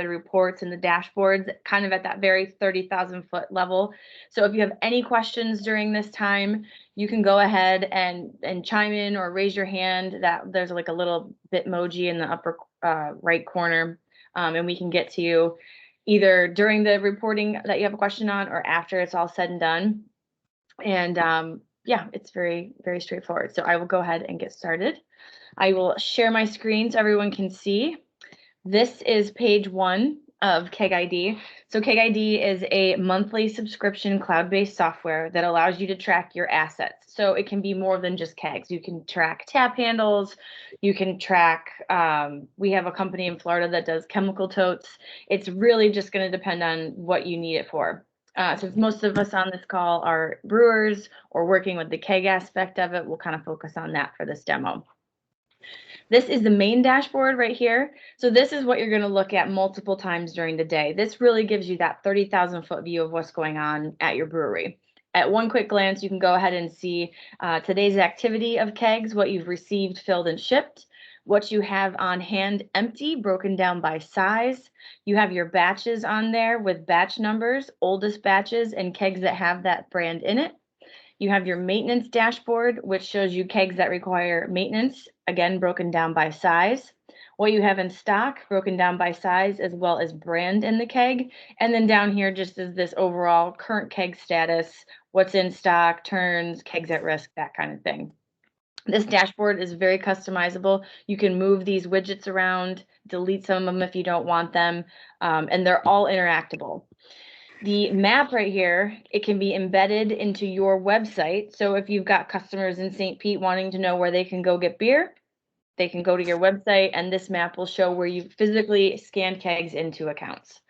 the reports and the dashboards kind of at that very 30,000 foot level. So if you have any questions during this time, you can go ahead and chime in or raise your hand. That there's like a little Bitmoji in the upper right corner, and we can get to you either during the reporting that you have a question on or after it's all said and done. And yeah, it's very, very straightforward. So I will go ahead and get started. I will share my screen so everyone can see. This is page 1 of KegID. So KegID is a monthly subscription cloud-based software that allows you to track your assets. So it can be more than just kegs. You can track tap handles. You can track, we have a company in Florida that does chemical totes. It's really just going to depend on what you need it for. Since most of us on this call are brewers or working with the keg aspect of it, we'll kind of focus on that for this demo. This is the main dashboard right here. So this is what you're going to look at multiple times during the day. This really gives you that 30,000 foot view of what's going on at your brewery. At one quick glance, you can go ahead and see today's activity of kegs, what you've received, filled, and shipped, what you have on hand empty, broken down by size. You have your batches on there with batch numbers, oldest batches, and kegs that have that brand in it. You have your maintenance dashboard, which shows you kegs that require maintenance, again, broken down by size. What you have in stock, broken down by size, as well as brand in the keg. And then down here just is this overall current keg status, what's in stock, turns, kegs at risk, that kind of thing. This dashboard is very customizable. You can move these widgets around, delete some of them if you don't want them, and they're all interactable. The map right here, it can be embedded into your website. So if you've got customers in St. Pete wanting to know where they can go get beer, they can go to your website, and this map will show where you physically scan kegs into accounts.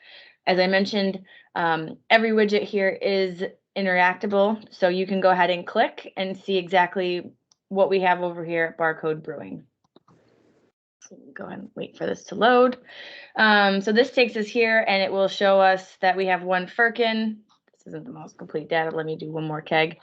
As I mentioned, every widget here is interactable, so you can go ahead and click and see exactly what we have over here at Barcode Brewing. So go ahead and wait for this to load. So this takes us here, and it will show us that we have one firkin. This isn't the most complete data. Let me do one more keg.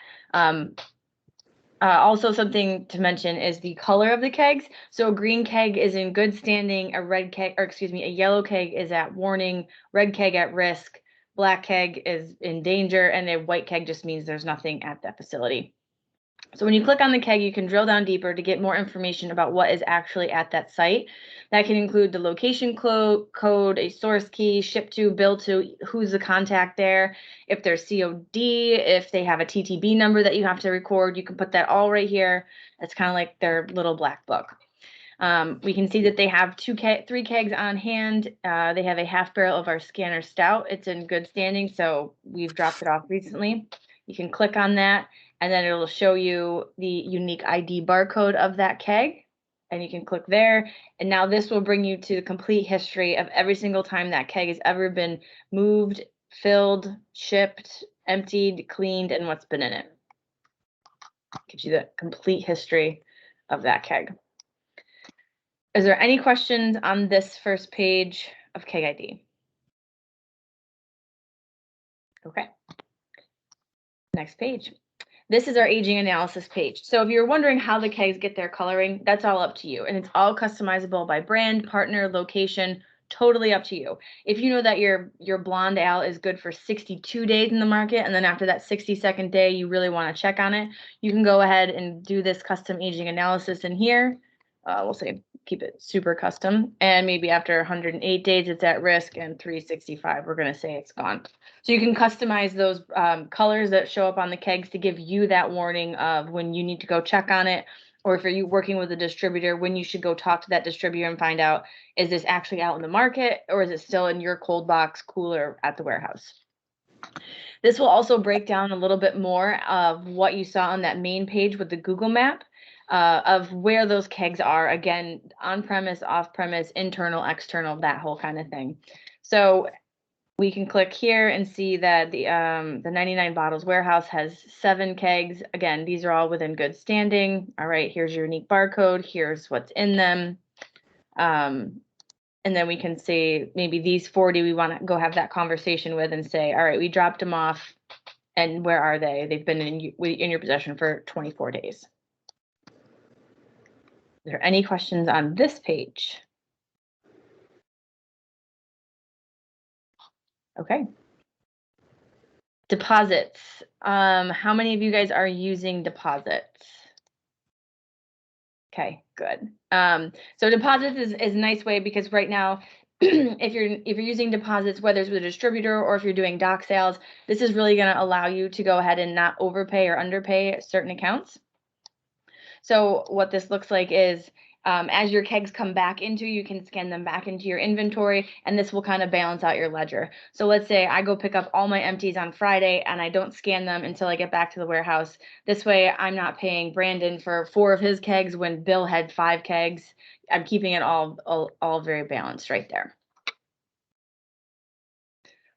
Also, something to mention is the color of the kegs. So a green keg is in good standing. A red keg, or excuse me, a yellow keg is at warning. Red keg at risk. Black keg is in danger, and a white keg just means there's nothing at that facility. So when you click on the keg, you can drill down deeper to get more information about what is actually at that site. That can include the location code, a source key, ship to, bill to, who's the contact there, if there's COD, if they have a TTB number that you have to record, you can put that all right here. It's kind of like their little black book. We can see that they have 3 kegs on hand. They have a half barrel of our Scanner Stout. It's in good standing, so we've dropped it off recently. You can click on that, and then it'll show you the unique ID barcode of that keg, and you can click there. And now this will bring you to the complete history of every single time that keg has ever been moved, filled, shipped, emptied, cleaned, and what's been in it. Gives you the complete history of that keg. Is there any questions on this first page of KegID? Okay. Next page. This is our aging analysis page. So if you're wondering how the kegs get their coloring, that's all up to you. And it's all customizable by brand, partner, location, totally up to you. If you know that your blonde ale is good for 62 days in the market, and then after that 62nd day, you really want to check on it, you can go ahead and do this custom aging analysis in here. We'll say keep it super custom, and maybe after 108 days it's at risk, and 365 we're going to say it's gone. So you can customize those colors that show up on the kegs to give you that warning of when you need to go check on it, or if you're working with a distributor, when you should go talk to that distributor and find out, is this actually out in the market, or is it still in your cold box cooler at the warehouse? This will also break down a little bit more of what you saw on that main page with the Google map. Of where those kegs are, again, on-premise, off-premise, internal, external, that whole kind of thing. So we can click here and see that the 99 Bottles warehouse has 7 kegs. Again, these are all within good standing. All right, here's your unique barcode. Here's what's in them. And then we can say maybe these 40 we want to go have that conversation with and say, all right, we dropped them off, and where are they? They've been in your possession for 24 days. Are there any questions on this page? Okay. Deposits. How many of you guys are using deposits? Okay, good. So deposits is a nice way because right now, if you're using deposits, whether it's with a distributor or if you're doing dock sales, this is really going to allow you to go ahead and not overpay or underpay certain accounts. So what this looks like is as your kegs come back into, you can scan them back into your inventory, and this will kind of balance out your ledger. So let's say I go pick up all my empties on Friday and I don't scan them until I get back to the warehouse. This way I'm not paying Brandon for 4 of his kegs when Bill had 5 kegs. I'm keeping it all very balanced right there.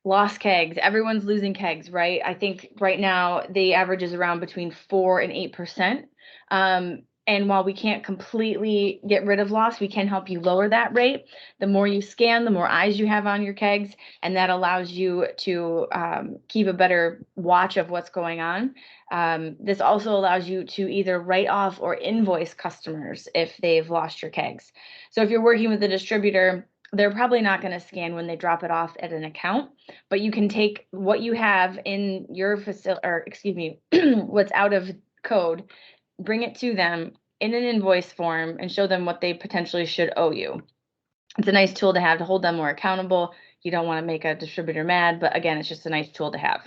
Lost kegs. Everyone's losing kegs, right? I think right now the average is around between 4 and 8%. And while we can't completely get rid of loss, we can help you lower that rate. The more you scan, the more eyes you have on your kegs, and that allows you to keep a better watch of what's going on. This also allows you to either write off or invoice customers if they've lost your kegs. So if you're working with a distributor, they're probably not going to scan when they drop it off at an account, but you can take what you have in your facility, or excuse me, what's out of code, bring it to them in an invoice form and show them what they potentially should owe you. It's a nice tool to have to hold them more accountable. You don't want to make a distributor mad, but again, it's just a nice tool to have.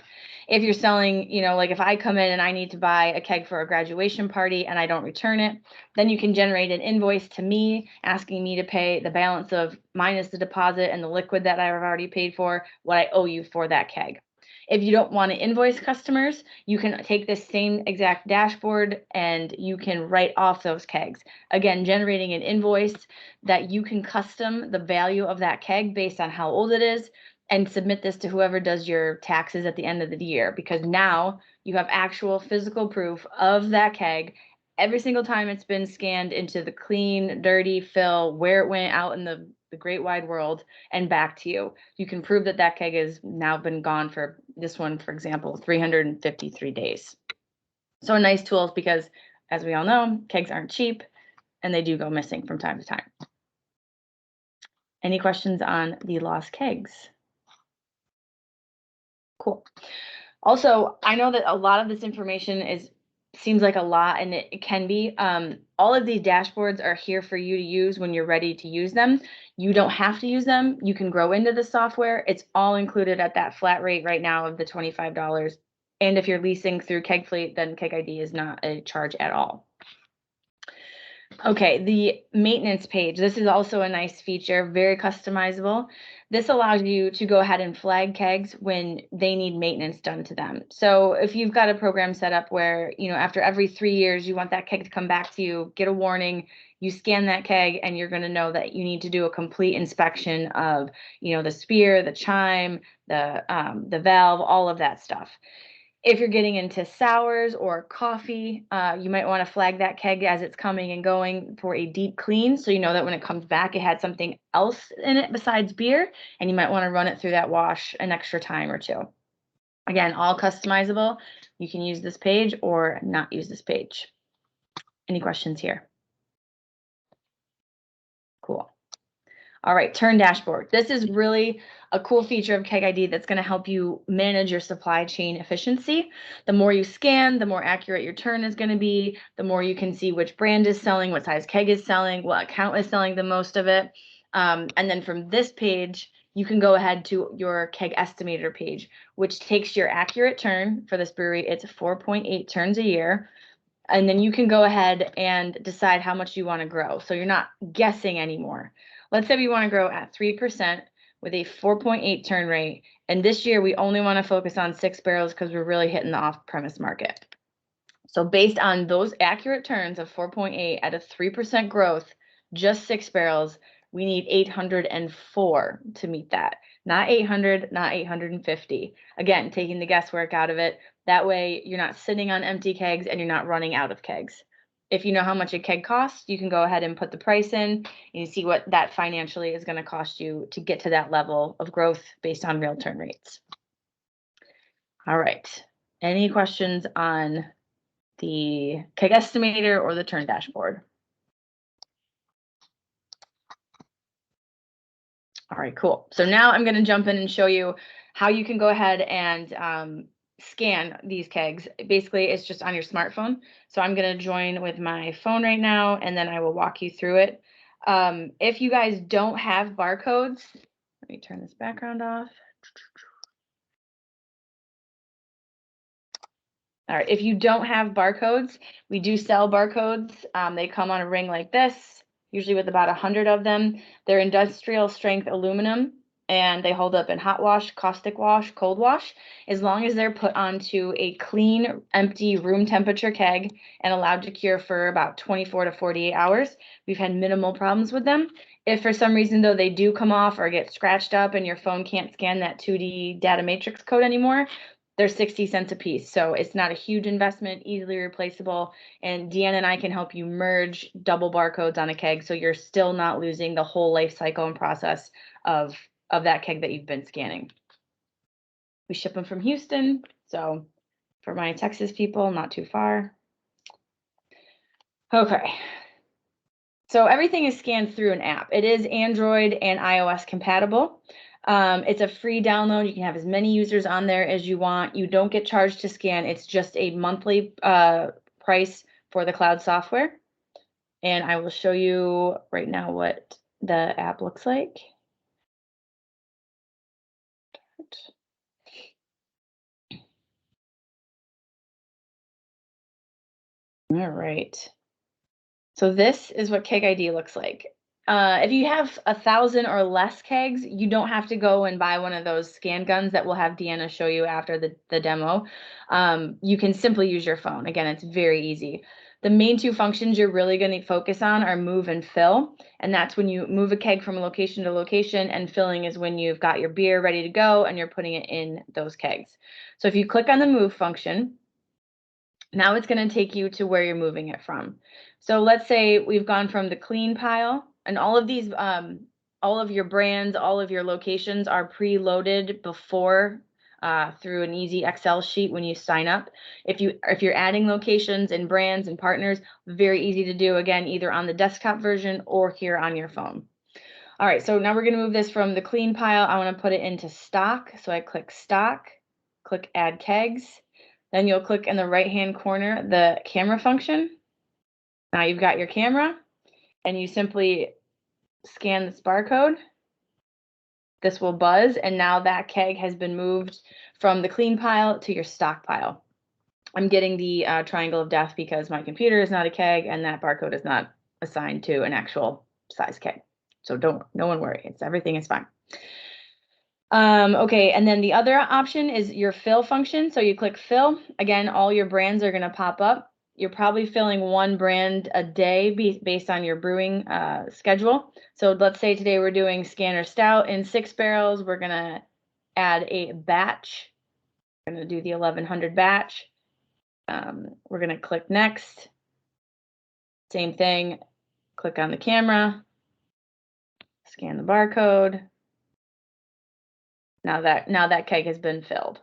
If you're selling, like if I come in and I need to buy a keg for a graduation party and I don't return it, then you can generate an invoice to me asking me to pay the balance of minus the deposit and the liquid that I've already paid for, what I owe you for that keg. If you don't want to invoice customers, you can take this same exact dashboard and you can write off those kegs. Again, generating an invoice that you can custom the value of that keg based on how old it is and submit this to whoever does your taxes at the end of the year, because now you have actual physical proof of that keg every single time it's been scanned into the clean, dirty fill, where it went out in the great wide world and back to you. You can prove that that keg has now been gone for this one, for example, 353 days. So a nice tool because, as we all know, kegs aren't cheap and they do go missing from time to time. Any questions on the lost kegs? Cool. Also, I know that a lot of this information seems like a lot, and it can be. All of these dashboards are here for you to use when you're ready to use them. You don't have to use them. You can grow into the software. It's all included at that flat rate right now of the $25. And if you're leasing through KegFleet, then KegID is not a charge at all. Okay, the maintenance page. This is also a nice feature, very customizable. This allows you to go ahead and flag kegs when they need maintenance done to them. So if you've got a program set up where, after every 3 years, you want that keg to come back to you, get a warning, you scan that keg and you're going to know that you need to do a complete inspection of, the spear, the chime, the valve, all of that stuff. If you're getting into sours or coffee, you might want to flag that keg as it's coming and going for a deep clean, so you know that when it comes back, it had something else in it besides beer, and you might want to run it through that wash an extra time or two. Again, all customizable. You can use this page or not use this page. Any questions here? Cool. All right, turn dashboard. This is really a cool feature of KegID that's going to help you manage your supply chain efficiency. The more you scan, the more accurate your turn is going to be, the more you can see which brand is selling, what size keg is selling, what account is selling the most of it. And then from this page, you can go ahead to your keg estimator page, which takes your accurate turn. For this brewery, it's 4.8 turns a year. And then you can go ahead and decide how much you want to grow. So you're not guessing anymore. Let's say we want to grow at 3% with a 4.8 turn rate. And this year we only want to focus on 6 barrels because we're really hitting the off-premise market. So based on those accurate turns of 4.8 at a 3% growth, just 6 barrels, we need 804 to meet that. Not 800, not 850. Again, taking the guesswork out of it. That way you're not sitting on empty kegs and you're not running out of kegs. If you know how much a keg costs, you can go ahead and put the price in and you see what that financially is going to cost you to get to that level of growth based on real turn rates. All right. Any questions on the keg estimator or the turn dashboard? All right, cool. So now I'm going to jump in and show you how you can go ahead and scan these kegs. Basically, it's just on your smartphone. So I'm going to join with my phone right now, and then I will walk you through it. If you guys don't have barcodes, let me turn this background off. All right, if you don't have barcodes, we do sell barcodes. They come on a ring like this, usually with about 100 of them. They're industrial strength aluminum, and they hold up in hot wash, caustic wash, cold wash, as long as they're put onto a clean, empty room temperature keg and allowed to cure for about 24 to 48 hours. We've had minimal problems with them. If for some reason, though, they do come off or get scratched up and your phone can't scan that 2D data matrix code anymore, they're 60 cents a piece. So it's not a huge investment, easily replaceable. And Deanna and I can help you merge double barcodes on a keg so you're still not losing the whole life cycle and process of that keg that you've been scanning. We ship them from Houston. So for my Texas people, not too far. Okay. So everything is scanned through an app. It is Android and iOS compatible. It's a free download. You can have as many users on there as you want. You don't get charged to scan. It's just a monthly price for the cloud software. And I will show you right now what the app looks like. All right. So this is what Keg ID looks like. If you have 1,000 or less kegs, you don't have to go and buy one of those scan guns that we'll have Deanna show you after the demo. You can simply use your phone. Again, it's very easy. The main two functions you're really going to focus on are move and fill. And that's when you move a keg from location to location, and filling is when you've got your beer ready to go and you're putting it in those kegs. So if you click on the move function, now it's going to take you to where you're moving it from. So let's say we've gone from the clean pile, and all of these, all of your brands, all of your locations are preloaded before through an easy Excel sheet when you sign up. If you're adding locations and brands and partners, very easy to do, again, either on the desktop version or here on your phone. All right, so now we're going to move this from the clean pile. I want to put it into stock. So I click stock, click add kegs. Then you'll click in the right-hand corner, the camera function. Now you've got your camera, and you simply scan this barcode. This will buzz, and now that keg has been moved from the clean pile to your stock pile. I'm getting the triangle of death because my computer is not a keg, and that barcode is not assigned to an actual size keg. So no one worry, everything is fine. Okay, and then the other option is your fill function. So you click fill. Again, all your brands are going to pop up. You're probably filling one brand a day based on your brewing schedule. So let's say today we're doing Scanner Stout in 6 barrels. We're going to add a batch. We're going to do the 1100 batch. We're going to click next. Same thing. Click on the camera. Scan the barcode. Now that keg has been filled.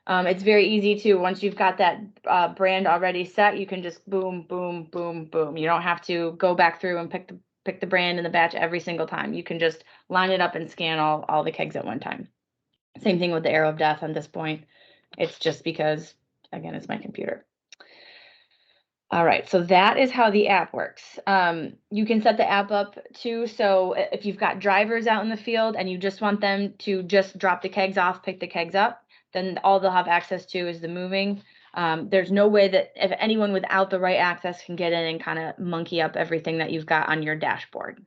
It's very easy to, once you've got that brand already set, you can just boom, boom, boom, boom. You don't have to go back through and pick the brand and the batch every single time. You can just line it up and scan all the kegs at one time. Same thing with the arrow of death on this point. It's just because, again, it's my computer. All right, so that is how the app works. You can set the app up too. So if you've got drivers out in the field and you just want them to just drop the kegs off, pick the kegs up, then all they'll have access to is the moving. There's no way that if anyone without the right access can get in and kind of monkey up everything that you've got on your dashboard.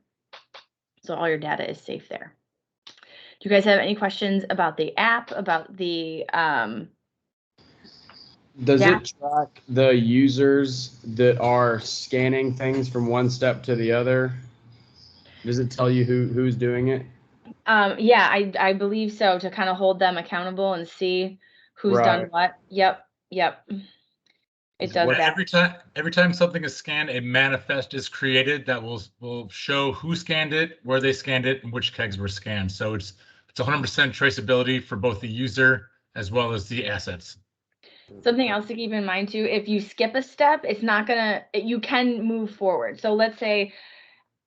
So all your data is safe there. Do you guys have any questions about the app, about the Does it track the users that are scanning things from one step to the other? Does it tell you who's doing it? Yeah, I believe so, to kind of hold them accountable and see who's done what. Yep. It does that. Every time something is scanned, a manifest is created that will show who scanned it, where they scanned it, and which kegs were scanned. So it's 100% traceability for both the user as well as the assets. Something else to keep in mind too, if you skip a step, it's not gonna, you can move forward. So let's say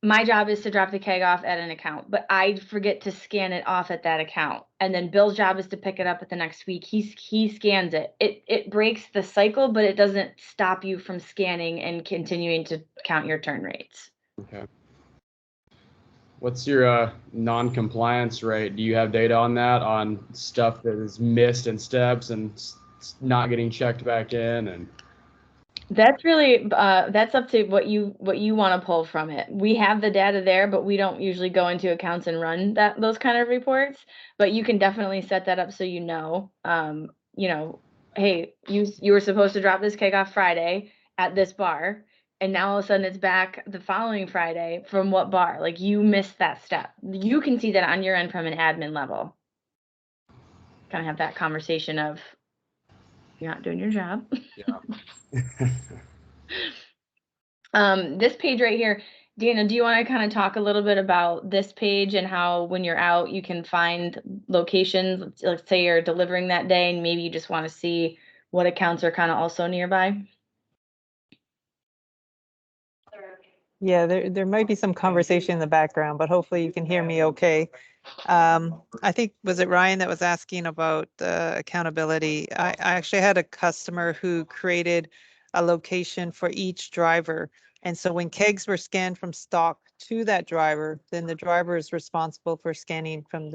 my job is to drop the keg off at an account, but I forget to scan it off at that account. And then Bill's job is to pick it up at the next week. He scans it. It breaks the cycle, but it doesn't stop you from scanning and continuing to count your turn rates. Okay. What's your non-compliance rate? Do you have data on that, on stuff that is missed in steps and not getting checked back in? And That's really that's up to what you want to pull from it. We have the data there, but we don't usually go into accounts and run those kind of reports. But you can definitely set that up so you know, hey, you were supposed to drop this keg off Friday at this bar, and now all of a sudden it's back the following Friday from what bar? Like you missed that step. You can see that on your end from an admin level. Kind of have that conversation of you're not doing your job. yeah. This page right here, Dana, do you want to kind of talk a little bit about this page and how when you're out, you can find locations, let's say you're delivering that day and maybe you just want to see what accounts are kind of also nearby? Yeah, there might be some conversation in the background, but hopefully you can hear me okay. I think, was it Ryan that was asking about accountability? I actually had a customer who created a location for each driver. And so when kegs were scanned from stock to that driver, then the driver is responsible for scanning from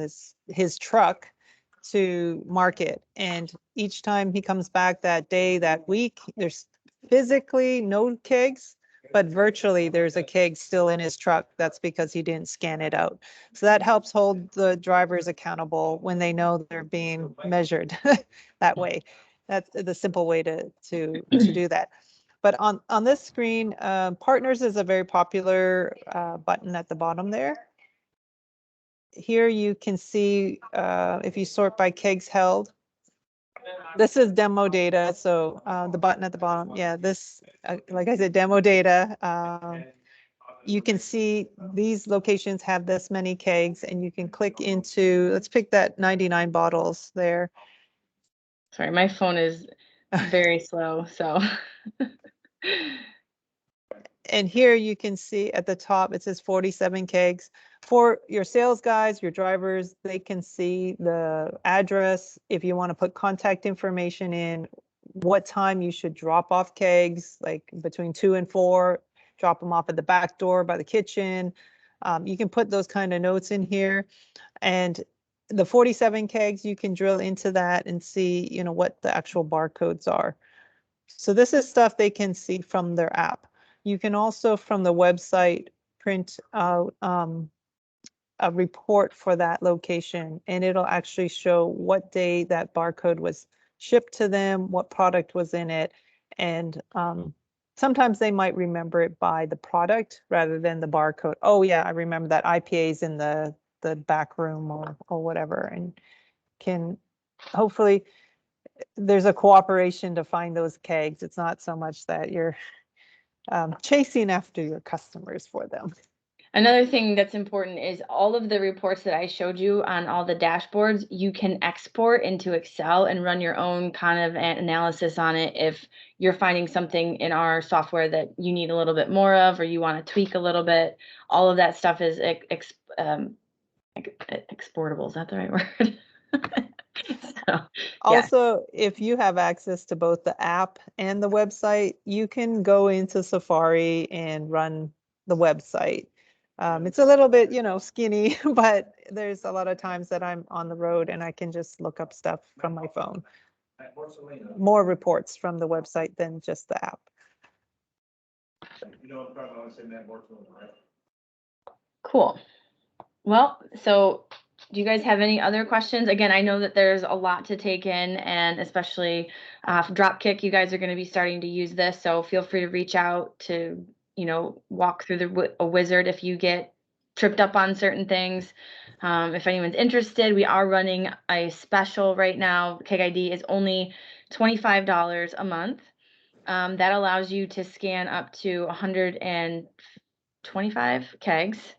his truck to market. And each time he comes back that day, that week, there's physically no kegs, but virtually there's a keg still in his truck. That's because he didn't scan it out. So that helps hold the drivers accountable when they know they're being measured that way. That's the simple way to do that. But on this screen, partners is a very popular button at the bottom there. Here you can see if you sort by kegs held. This is demo data, so the button at the bottom, yeah, this, like I said, demo data. You can see these locations have this many kegs, and you can click into, let's pick that 99 bottles there. Sorry, my phone is very slow, so. And here you can see at the top, it says 47 kegs. For your sales guys, your drivers, they can see the address. If you want to put contact information in, what time you should drop off kegs, like between 2 and 4, drop them off at the back door by the kitchen. You can put those kind of notes in here. And the 47 kegs, you can drill into that and see, what the actual barcodes are. So this is stuff they can see from their app. You can also, from the website, print out a report for that location, and it'll actually show what day that barcode was shipped to them, what product was in it, and sometimes they might remember it by the product rather than the barcode. Oh yeah, I remember that IPA's in the back room or whatever, and can hopefully there's a cooperation to find those kegs. It's not so much that you're chasing after your customers for them. Another thing that's important is all of the reports that I showed you on all the dashboards, you can export into Excel and run your own kind of analysis on it if you're finding something in our software that you need a little bit more of or you want to tweak a little bit. All of that stuff is exportable. Is that the right word? So, also, if you have access to both the app and the website, you can go into Safari and run the website. It's a little bit, skinny, but there's a lot of times that I'm on the road and I can just look up stuff from my phone. More reports from the website than just the app. Cool. Well, so do you guys have any other questions? Again, I know that there's a lot to take in, and especially Dropkick, you guys are going to be starting to use this, so feel free to reach out to, walk through a wizard if you get tripped up on certain things. If anyone's interested, we are running a special right now. KegID is only $25 a month. That allows you to scan up to 125 kegs.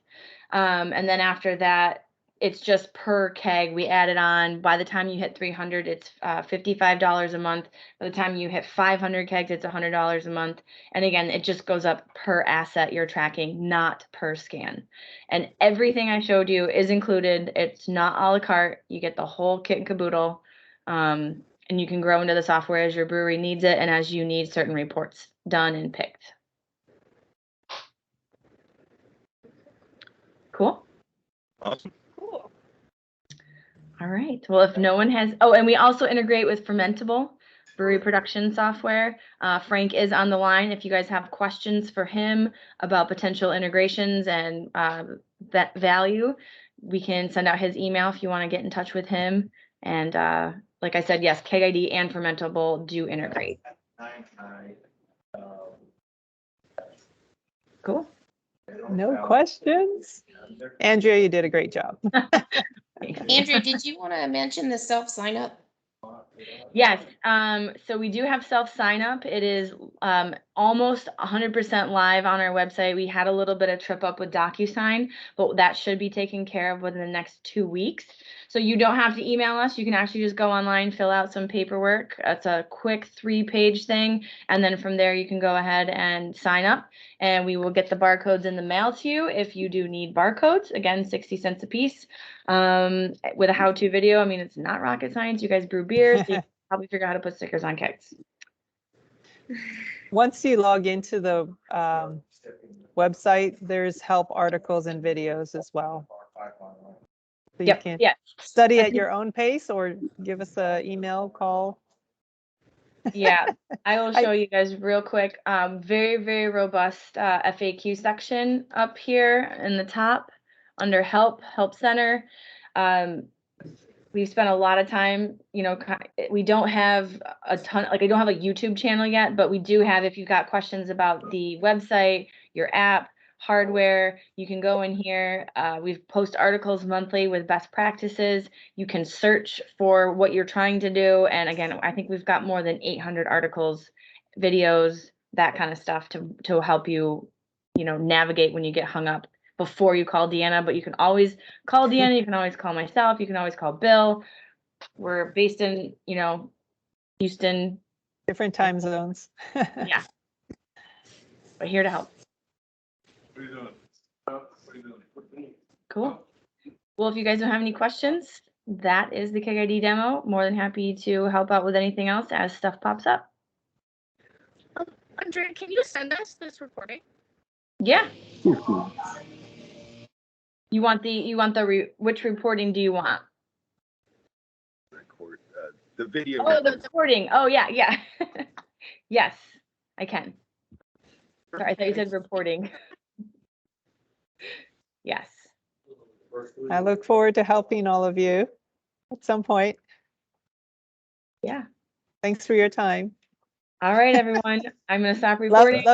And then after that, it's just per keg. We add it on. By the time you hit 300, it's $55 a month. By the time you hit 500 kegs, it's $100 a month. And again, it just goes up per asset you're tracking, not per scan. And everything I showed you is included. It's not a la carte. You get the whole kit and caboodle. And you can grow into the software as your brewery needs it and as you need certain reports done and picked. Cool. Awesome. Cool. All right. Well, if no one has, oh, and we also integrate with Fermentable brewery production software. Frank is on the line. If you guys have questions for him about potential integrations and that value, we can send out his email if you want to get in touch with him. And like I said, yes, KegID and Fermentable do integrate. Cool. No questions? Andrea, you did a great job. Andrea, did you want to mention the self sign up? Yes, so we do have self sign up. It is almost 100% live on our website. We had a little bit of trip up with DocuSign, but that should be taken care of within the next 2 weeks. So you don't have to email us. You can actually just go online, fill out some paperwork. It's a quick 3-page thing. And then from there, you can go ahead and sign up and we will get the barcodes in the mail to you if you do need barcodes. Again, 60 cents a piece. With a how-to video. I mean, it's not rocket science. You guys brew beers. So you can probably figure out how to put stickers on kegs. Once you log into the website, there's help articles and videos as well. So you can study at your own pace or give us an email, call. Yeah, I will show you guys real quick. Very, very robust FAQ section up here in the top under help center. We've spent a lot of time, you know, we don't have a ton, like I don't have a YouTube channel yet, but we do have, if you've got questions about the website, your app, hardware, you can go in here. We've post articles monthly with best practices. You can search for what you're trying to do. And again, I think we've got more than 800 articles, videos, that kind of stuff to help you, you know, navigate when you get hung up before you call Deanna. But you can always call Deanna. You can always call myself. You can always call Bill. We're based in, you know, Houston. Different time zones. Yeah. But here to help. Cool. Well, if you guys don't have any questions, that is the KegID demo. More than happy to help out with anything else as stuff pops up. Andrea, can you send us this recording? Yeah. You want which reporting do you want? Record the video. Oh, the recording. Oh, yeah, yeah. Yes, I can. Sorry, I thought you said reporting. Yes. I look forward to helping all of you at some point. Yeah. Thanks for your time. All right, everyone. I'm going to stop recording.